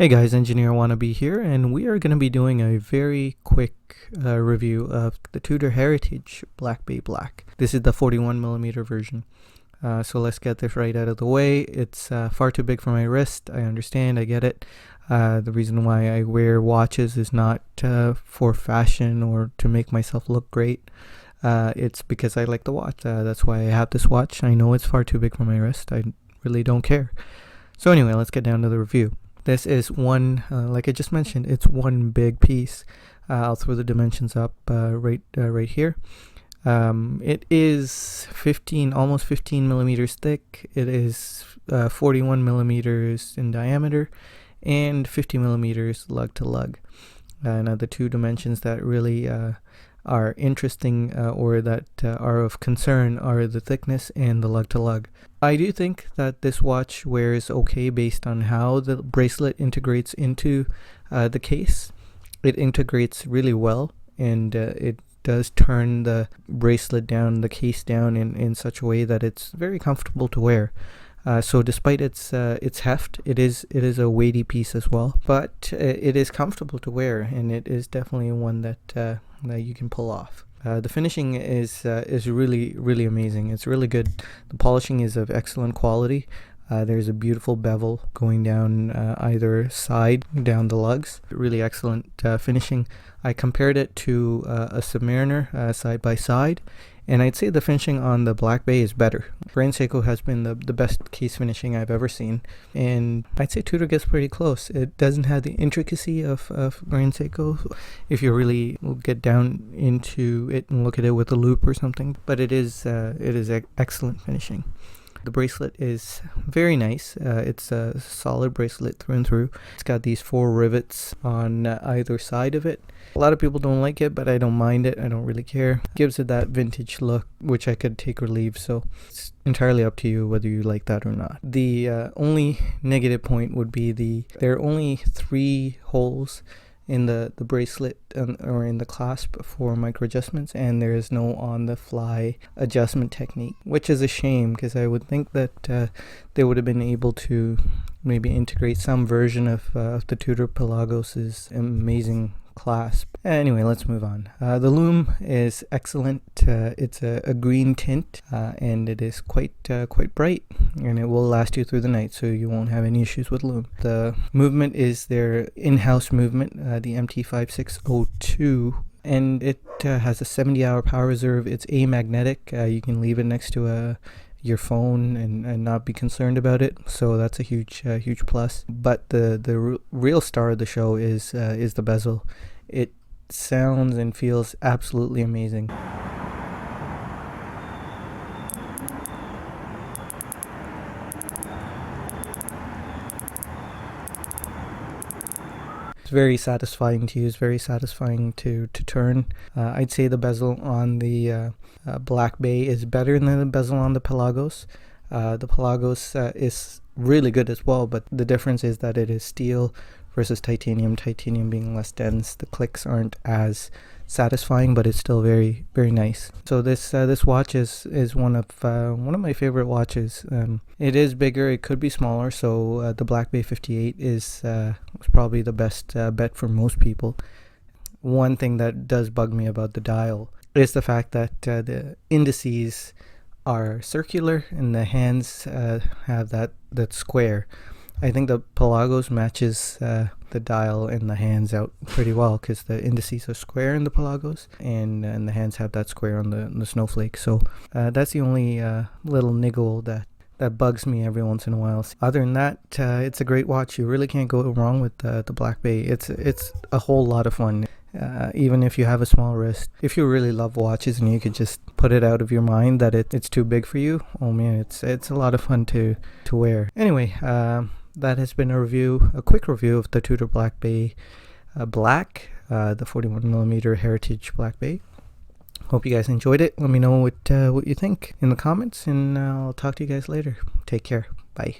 Hey guys, Engineer Wannabe here, and we are going to be doing a very quick review of the Tudor Heritage Black Bay Black. This is the 41mm version. So let's get this right out of the way. It's far too big for my wrist. I understand, I get it. The reason why I wear watches is not for fashion or to make myself look great. It's because I like the watch. That's why I have this watch. I know it's far too big for my wrist. I really don't care. So anyway, let's get down to the review. This is one, like I just mentioned, it's one big piece. I'll throw the dimensions up right here. It is almost 15 millimeters thick. It is 41 millimeters in diameter and 50 millimeters lug to lug. Now the two dimensions that really are interesting or that are of concern are the thickness and the lug to lug. I do think that this watch wears okay based on how the bracelet integrates into the case. It integrates really well, and it does turn the bracelet down, the case down in such a way that it's very comfortable to wear. So despite its heft, it is a weighty piece as well, but it is comfortable to wear, and it is definitely one that you can pull off. The finishing is really amazing. It's really good. The polishing is of excellent quality. There's a beautiful bevel going down either side down the lugs. Really excellent finishing. I compared it to a Submariner side by side, and I'd say the finishing on the Black Bay is better. Grand Seiko has been the best case finishing I've ever seen, and I'd say Tudor gets pretty close. It doesn't have the intricacy of Grand Seiko if you really get down into it and look at it with a loop or something, but it is excellent finishing. The bracelet is very nice. It's a solid bracelet through and through. It's got these 4 rivets on either side of it. A lot of people don't like it, but I don't mind it. I don't really care. It gives it that vintage look, which I could take or leave, so it's entirely up to you whether you like that or not. The only negative point would be there are only 3 holes in the bracelet or in the clasp for micro adjustments, and there is no on the fly adjustment technique, which is a shame because I would think that they would have been able to maybe integrate some version of the Tudor Pelagos's amazing clasp. Anyway, let's move on. The Loom is excellent. It's a green tint, and it is quite bright, and it will last you through the night, so you won't have any issues with Loom. The movement is their in-house movement, the MT5602, and it has a 70-hour power reserve. It's amagnetic. You can leave it next to your phone and not be concerned about it, so that's a huge plus. But the real star of the show is the bezel. It sounds and feels absolutely amazing. It's very satisfying to use, very satisfying to turn. I'd say the bezel on the Black Bay is better than the bezel on the Pelagos. The Pelagos is really good as well, but the difference is that it is steel versus titanium. Titanium being less dense, the clicks aren't as satisfying, but it's still very nice. So this watch is one of my favorite watches. It is bigger, it could be smaller, so the Black Bay 58 is probably the best bet for most people. One thing that does bug me about the dial is the fact that the indices are circular and the hands have that square. I think the Pelagos matches the dial and the hands out pretty well because the indices are square in the Pelagos, and the hands have that square on the Snowflake. So that's the only little niggle that bugs me every once in a while. Other than that, it's a great watch. You really can't go wrong with the Black Bay. It's a whole lot of fun. Even if you have a small wrist, if you really love watches and you could just put it out of your mind that it's too big for you, oh man, it's a lot of fun to wear. Anyway, that has been a quick review of the Tudor Black Bay Black, the 41mm Heritage Black Bay. Hope you guys enjoyed it. Let me know what you think in the comments, and I'll talk to you guys later. Take care. Bye.